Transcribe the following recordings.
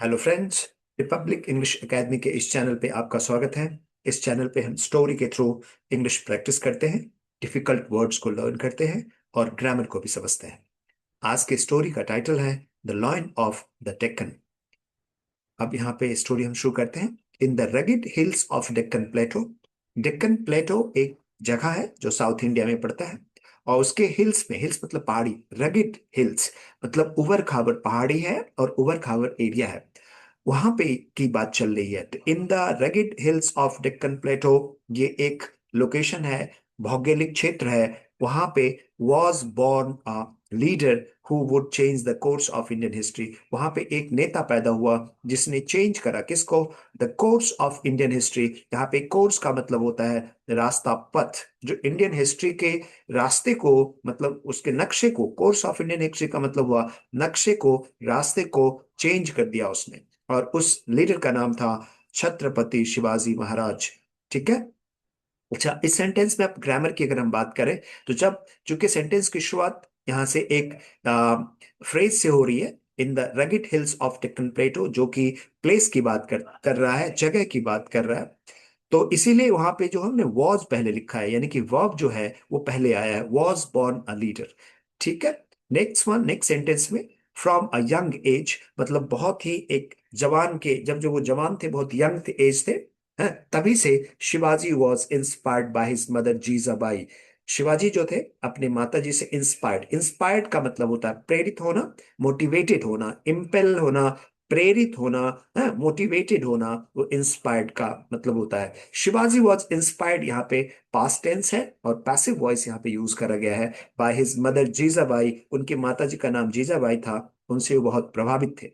Hello friends. Republic English academy के इस channel पे आपका स्वागत है। इस चैनल पे हम स्टोरी के थ्रू इंग्लिश प्रैक्टिस करते हैं, डिफिकल्ट वर्ड्स को लर्न करते हैं और ग्रामर को भी समझते हैं। आज की स्टोरी का टाइटल है the lion of the Deccan. अब यहाँ पे स्टोरी हम शुरू करते हैं। In the rugged hills of Deccan plateau. Deccan plateau एक जगह है जो साउथ इंडिया में पड़ता है, और उसके हिल्स में, हिल्स मतलब पहाड़ी, रगिड हिल्स मतलब उबड़ खाबड़ पहाड़ी है और उबड़ खाबड़ एरिया है, वहां पे की बात चल रही है। तो in the rugged hills of Deccan plateau, ये एक लोकेशन है, भौगोलिक क्षेत्र है। वहां पे was born a leader who would change the course of Indian history. वहां पे एक नेता पैदा हुआ जिसने चेंज करा किसको? The course of Indian history. यहाँ पे कोर्स का मतलब होता है रास्ता, पथ। जो इंडियन हिस्ट्री के रास्ते को, मतलब उसके नक्शे को, कोर्स ऑफ इंडियन हिस्ट्री का मतलब हुआ नक्शे को, रास्ते को चेंज कर दिया उसने। और उस लीडर का नाम था छत्रपति शिवाजी महाराज। ठीक है। अच्छा, इस सेंटेंस में अब ग्रामर की अगर हम बात करें, तो जब चूंकि सेंटेंस की शुरुआत यहाँ से एक फ्रेज से हो रही है, in the rugged hills of Deccan plateau, जो कि प्लेस की बात कर रहा है, जगह की बात कर रहा है, तो इसीलिए वहां पे जो हमने वॉज पहले लिखा है, यानी कि वर्ब जो है वो पहले आया है, वॉज बॉर्न अ लीडर। ठीक है। नेक्स्ट सेंटेंस में फ्रॉम अ यंग एज, मतलब बहुत ही एक जवान के, जब जो वो जवान थे, बहुत यंग थे, एज थे, हैं, तभी से Shivaji was inspired by his mother Jijabai. Shivaji जो थे अपने माता जी से इंस्पायर्ड। इंस्पायर्ड का मतलब होता है प्रेरित होना, मोटिवेटेड होना, इम्पेल होना, प्रेरित होना, मोटिवेटेड होना, वो इंस्पायर्ड का मतलब होता है। शिवाजी वॉज इंस्पायर्ड यहाँ पे पास्ट टेंस है और पैसिव वॉइस यहाँ पे यूज करा गया है। बाय हिज मदर जीजाबाई, उनकी माता जी का नाम जीजाबाई था, उनसे वो बहुत प्रभावित थे।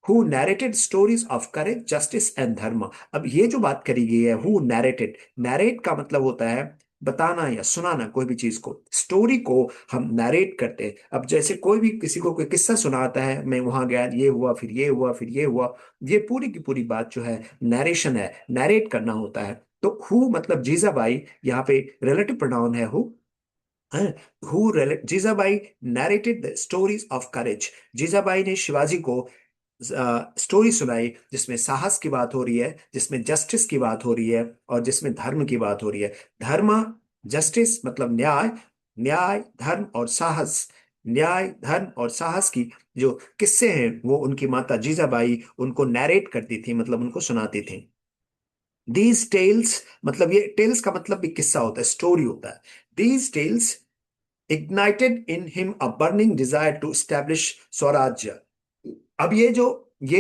Who narrated stories of courage, justice and धर्म। अब ये जो बात करी गई है, हु नैरेटेड, नैरेट का मतलब होता है बताना या सुनाना कोई भी चीज को। स्टोरी को हम नैरेट करते हैं। अब जैसे कोई भी किसी को कोई किस्सा सुनाता है, मैं वहां गया, ये हुआ, फिर ये हुआ, फिर ये हुआ, ये पूरी की पूरी बात जो है नैरेशन है, नैरेट करना होता है। तो हु मतलब जीजाबाई, यहाँ पे रिलेटिव प्रोनाउन है who. Jijabai narrated the stories of courage. Jijabai ने शिवाजी को स्टोरी सुनाई जिसमें साहस की बात हो रही है, जिसमें जस्टिस की बात हो रही है और जिसमें धर्म की बात हो रही है। धर्म, जस्टिस मतलब न्याय, न्याय, धर्म और साहस, न्याय, धर्म और साहस की जो किस्से हैं वो उनकी माता जीजाबाई उनको नैरेट करती थी, मतलब उनको सुनाती थी। दीज टेल्स, मतलब ये टेल्स का मतलब भी किस्सा होता है, स्टोरी होता है। These tales ignited in him a burning desire to establish स्वराज्य। अब ये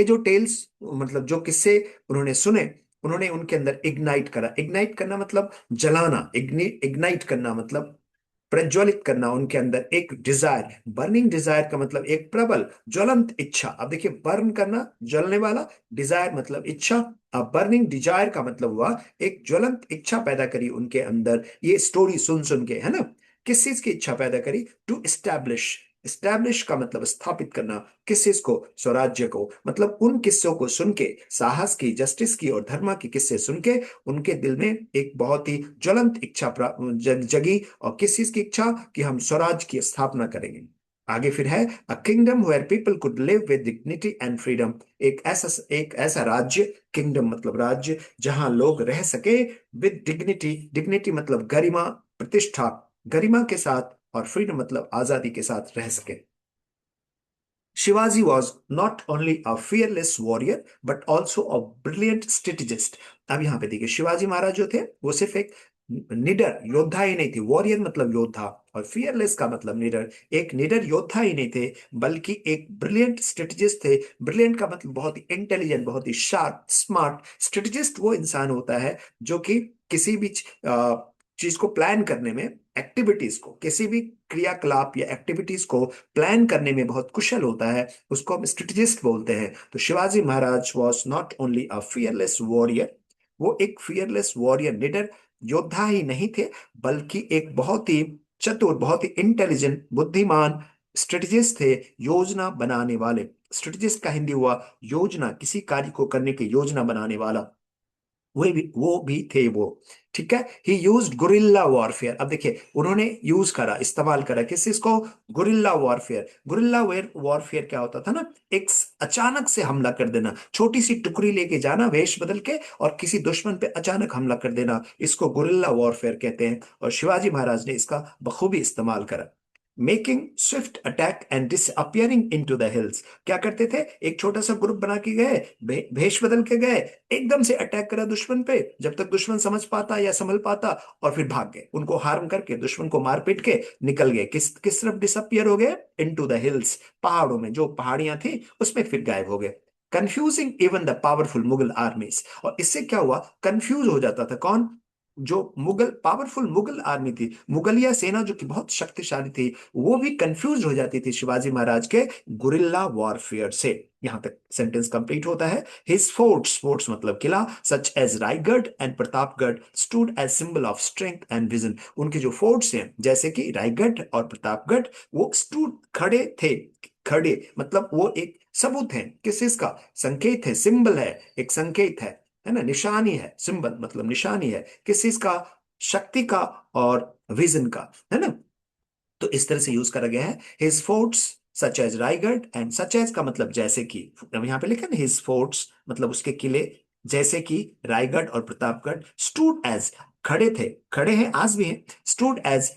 जो टेल्स, मतलब जो किस्से उन्होंने सुने, उन्होंने उनके अंदर इग्नाइट करा। इग्नाइट करना मतलब जलाना, इग्नाइट करना मतलब प्रज्वलित करना, उनके अंदर एक डिजायर, बर्निंग डिजायर का मतलब एक प्रबल ज्वलंत इच्छा। अब देखिए, बर्न करना जलने वाला, डिजायर मतलब इच्छा। अब बर्निंग डिजायर का मतलब हुआ एक ज्वलंत इच्छा पैदा करी उनके अंदर, ये स्टोरी सुन सुन के, है ना। किस चीज की इच्छा पैदा करी? To establish. एस्टैब्लिश का मतलब स्थापित करना। किस चीज को? स्वराज्य को। मतलब उन किस्सों को सुन के, साहस की, जस्टिस की और धर्म की किस्से सुन के उनके दिल में एक बहुत ही ज्वलंत इच्छा जगी। और किस चीज की इच्छा? कि हम स्वराज की स्थापना करेंगे। आगे फिर है a kingdom where people could live with dignity and freedom. एक ऐसा राज्य, किंगडम मतलब राज्य, जहां लोग रह सके विद डिग्निटी, डिग्निटी मतलब गरिमा, प्रतिष्ठा, गरिमा के साथ, और फ्रीडम मतलब आजादी के साथ रह सके। Shivaji was not only a fearless warrior but also a brilliant strategist. अब यहाँ पे देखिए, शिवाजी महाराज जो थे वो सिर्फ एक निडर योद्धा ही नहीं थे, वॉरियर मतलब योद्धा, और फियरलेस का मतलब निडर, एक निडर योद्धा ही नहीं थे, बल्कि एक ब्रिलियंट स्ट्रेटेजिस्ट थे। ब्रिलियंट का मतलब बहुत ही इंटेलिजेंट, बहुत ही शार्प, स्मार्ट। स्ट्रेटेजिस्ट वो इंसान होता है जो कि किसी भी चीज को प्लान करने में, एक्टिविटीज को, किसी भी क्रियाकलाप या एक्टिविटीज को प्लान करने में बहुत कुशल होता है, उसको हम स्ट्रेटेजिस्ट बोलते हैं। तो Shivaji Maharaj was not only a fearless warrior, वो एक फियरलेस वॉरियर, निडर योद्धा ही नहीं थे, बल्कि एक बहुत ही चतुर, बहुत ही इंटेलिजेंट, बुद्धिमान स्ट्रेटेजिस्ट थे, योजना बनाने वाले। स्ट्रेटेजिस्ट का हिंदी हुआ योजना, किसी कार्य को करने की योजना बनाने वाला। वो भी थे वो। ठीक है। ही यूज्ड गुरिल्ला वॉरफेयर। अब देखिए उन्होंने यूज करा, इस्तेमाल करा किस चीज को? Guerrilla warfare. गुरिल्ला वॉरफेयर क्या होता था ना, एक अचानक से हमला कर देना, छोटी सी टुकड़ी लेके जाना वेश बदल के और किसी दुश्मन पे अचानक हमला कर देना, इसको गुरिल्ला वॉरफेयर कहते हैं। और शिवाजी महाराज ने इसका बखूबी इस्तेमाल करा। Making Swift attack and disappearing into the hills. क्या करते थे? एक छोटा सा ग्रुप बना के गए, भेष बदल के गए, एकदम से अटैक करा दुश्मन पे, जब तक दुश्मन समझ पाता या संभल पाता, और फिर भाग गए, उनको हार्म करके दुश्मन को मार पीट के निकल गए। किस किस तरफ डिसअपियर हो गए? इनटू द हिल्स, पहाड़ों में, जो पहाड़ियां थी उसमें फिर गायब हो गए। Confusing even the powerful Mughal आर्मीज। और इससे क्या हुआ? कंफ्यूज हो जाता था कौन? जो मुगल पावरफुल मुगल आर्मी थी, मुगलिया सेना जो कि बहुत शक्तिशाली थी, वो भी कंफ्यूज हो जाती थी शिवाजी महाराज के गुरिल्ला वॉरफेयर से। यहां तक सेंटेंस कंप्लीट होता है। हिज फोर्ट्स, फोर्ट्स मतलब किला, such as Raigad and Pratapgad stood as symbol of strength and vision. उनके जो फोर्ट्स हैं जैसे कि रायगढ़ और प्रतापगढ़, वो स्टूड खड़े थे। खड़े मतलब वो एक सबूत है किस चीज का? संकेत है, सिंबल है, एक संकेत है ना, निशानी है। सिंबल मतलब निशानी है किस चीज का? शक्ति का और विजन का, है ना। तो इस तरह से यूज करा गया है। His forts such as Raigad, and such as का मतलब जैसे कि, अब यहाँ पे लिखा ना हिज फोर्ट्स मतलब उसके किले, जैसे कि रायगढ़ और प्रतापगढ़, स्टूड एज खड़े थे, खड़े हैं, आज भी हैं, स्टूड एज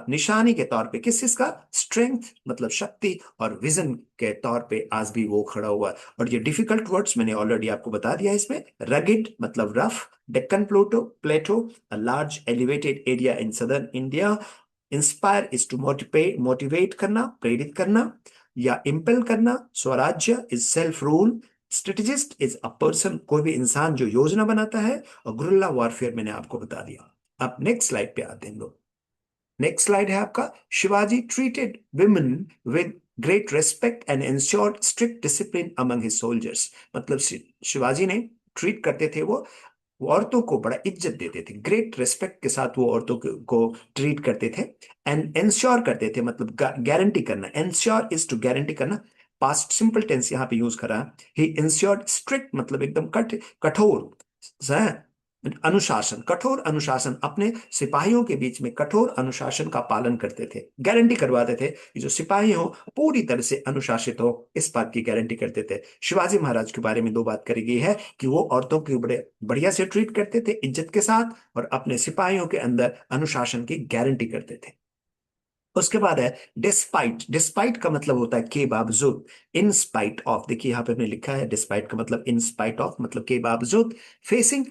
निशानी के तौर पे किस चीज का? स्ट्रेंथ मतलब शक्ति, और विजन के तौर पे आज भी वो खड़ा हुआ है। और ये डिफिकल्ट वर्ड्स मैंने ऑलरेडी आपको बता दिया है इसमें। रगिड मतलब rough, Deccan plateau, plateau a large elevated area in southern India. Inspire is to motivate, motivate करना, प्रेरित करना या इंपेल करना। Swarajya is self rule. Strategist is a person, कोई भी इंसान जो योजना बनाता है। और गुरिल्ला वॉरफेयर मैंने आपको बता दिया। अब नेक्स्ट स्लाइड पे आते हैं लोग। नेक्स्ट स्लाइड है आपका। Shivaji treated women with great respect and insured strict discipline among his soldiers. मतलब शिवाजी ने ट्रीट करते थे वो औरतों को बड़ा इज्जत देते थे, ग्रेट रिस्पेक्ट के साथ वो औरतों को ट्रीट करते थे। एंड इंश्योर करते थे मतलब गारंटी करना। इंश्योर इज टू गारंटी करना। पास्ट सिंपल टेंस यहाँ पे यूज करा। ही इंश्योर्ड स्ट्रिक्ट मतलब एकदम कठोर अनुशासन, कठोर अनुशासन, अपने सिपाहियों के बीच में कठोर अनुशासन का पालन करते थे। गारंटी करवाते थे कि जो सिपाही हो पूरी तरह से अनुशासित हो, इस बात की गारंटी करते थे। शिवाजी महाराज के बारे में दो बात करी गई है कि वो औरतों की बड़े बढ़िया से ट्रीट करते थे, इज्जत के साथ, और अपने सिपाहियों के अंदर अनुशासन की गारंटी करते थे। उसके बाद है डिस्पाइट। डिस्पाइट का मतलब होता है के बावजूद। इन स्पाइट ऑफ, देखिए यहाँ पे हमने लिखा है डिस्पाइट का मतलब इन स्पाइट ऑफ मतलब के बावजूद। फेसिंग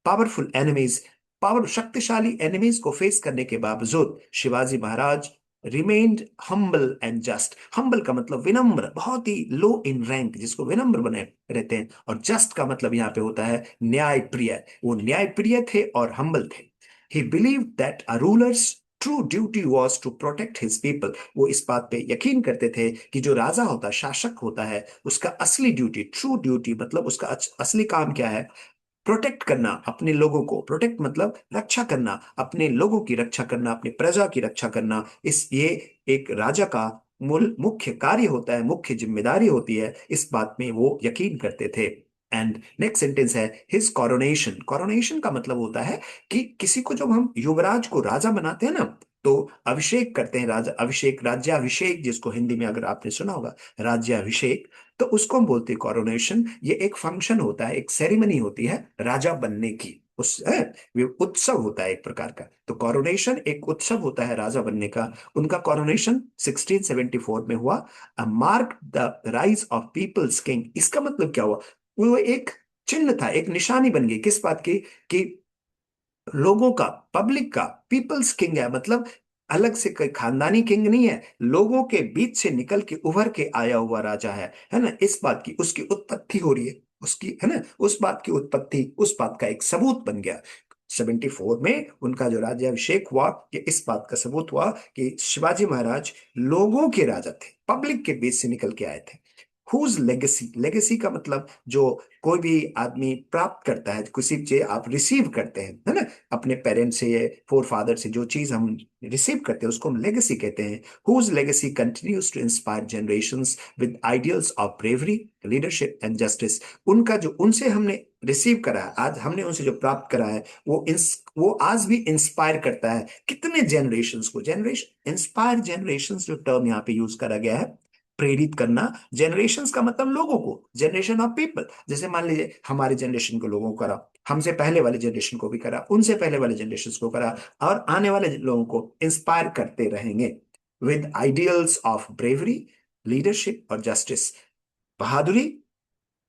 पावरफुल एनिमीज, पावर शक्तिशाली एनिमीज को फेस करने के बावजूद Shivaji Maharaj remained humble and just. Humble का मतलब विनम्र, बहुत ही लो इन रैंक, जिसको विनम्र बने रहते हैं। और जस्ट का मतलब यहाँ पे होता है न्याय प्रिय। वो न्याय प्रिय थे और हम्बल थे। He believe that a ruler's true duty was to protect his people. वो इस बात पे यकीन करते थे कि जो राजा होता है, शासक होता है, उसका असली ड्यूटी, ट्रू ड्यूटी मतलब उसका असली काम क्या है? प्रोटेक्ट करना अपने लोगों को। प्रोटेक्ट मतलब रक्षा करना, अपने लोगों की रक्षा करना, अपनी प्रजा की रक्षा करना। इस ये एक राजा का मूल मुख्य कार्य होता है, मुख्य जिम्मेदारी होती है। इस बात में वो यकीन करते थे। एंड नेक्स्ट सेंटेंस है हिज कॉरोनेशन। कॉरोनेशन का मतलब होता है कि किसी को जब हम युवराज को राजा बनाते हैं ना, तो अभिषेक करते हैं, राजा अभिषेक, राज्याभिषेक, जिसको हिंदी में अगर आपने सुना होगा राज्याभिषेक, तो उसको हम बोलते हैं कॉरोनेशन। ये एक फंक्शन होता है, एक सेरेमनी होती है राजा बनने की। उस ये उत्सव होता है एक प्रकार का। तो कॉरोनेशन एक उत्सव होता है राजा बनने का। उनका कॉरोनेशन 1674 में हुआ। Mark the rise of people's king. इसका मतलब क्या हुआ? वो एक चिन्ह था, एक निशानी बन गई किस बात की? कि लोगों का, पब्लिक का, पीपल्स किंग है मतलब अलग से कोई खानदानी किंग नहीं है, लोगों के बीच से निकल के उभर के आया हुआ राजा है ना। इस बात की उसकी उत्पत्ति हो रही है, उसकी, है ना, उस बात की उत्पत्ति, उस बात का एक सबूत बन गया। 74 में उनका जो राज्याभिषेक हुआ, ये इस बात का सबूत हुआ कि शिवाजी महाराज लोगों के राजा थे, पब्लिक के बीच से निकल के आए थे। हुज लेगेसी, लेगेसी का मतलब जो कोई भी आदमी प्राप्त करता है, किसी चीज आप रिसीव करते हैं, है ना, अपने पेरेंट्स से, फोर फादर से जो चीज हम रिसीव करते हैं उसको हम लेगेसी कहते हैं। Whose legacy continues to inspire generations with ideals of bravery, leadership and justice. उनका जो उनसे हमने रिसीव करा है, आज हमने उनसे जो प्राप्त करा है, वो आज भी इंस्पायर करता है कितने जनरेशंस को। जनरेशन, इंस्पायर जनरेशंस जो टर्म यहाँ पे यूज करा गया है, प्रेरित करना। जनरेशंस का मतलब लोगों को, जनरेशन ऑफ पीपल। जैसे मान लीजिए हमारे जनरेशन को लोगों को करा, हमसे पहले वाले जनरेशन को भी करा, उनसे पहले वाले जनरेशन को करा, और आने वाले लोगों को इंस्पायर करते रहेंगे with ideals of bravery, leadership और जस्टिस। बहादुरी,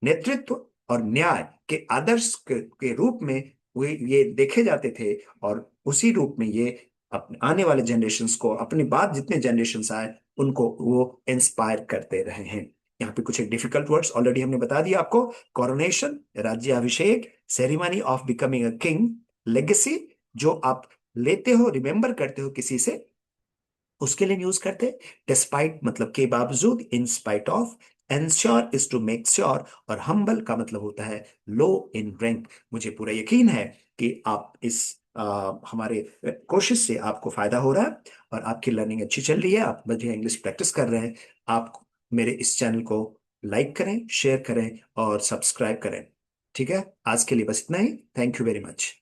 नेतृत्व और न्याय के आदर्श के रूप में वे ये देखे जाते थे, और उसी रूप में ये अपने आने वाले जनरेशन्स को, अपने बाद जितने जनरेशन्स आए उनको वो इंस्पायर करते रहे हैं। यहाँ पे कुछ एक डिफिकल्ट वर्ड्स ऑलरेडी हमने बता दिया आपको। कोरोनेशन, राज्याभिषेक, ceremony of becoming a king, legacy जो आप लेते हो, रिमेंबर करते हो किसी से, उसके लिए यूज करते हैं। डिस्पाइट मतलब के बावजूद, in spite of, ensure is to make sure, और हम्बल का मतलब होता है लो इन रैंक। मुझे पूरा यकीन है कि आप इस हमारे कोशिश से आपको फायदा हो रहा है और आपकी लर्निंग अच्छी चल रही है, आप बढ़िया इंग्लिश प्रैक्टिस कर रहे हैं। आप मेरे इस चैनल को लाइक करें, शेयर करें और सब्सक्राइब करें। ठीक है, आज के लिए बस इतना ही। Thank you very much.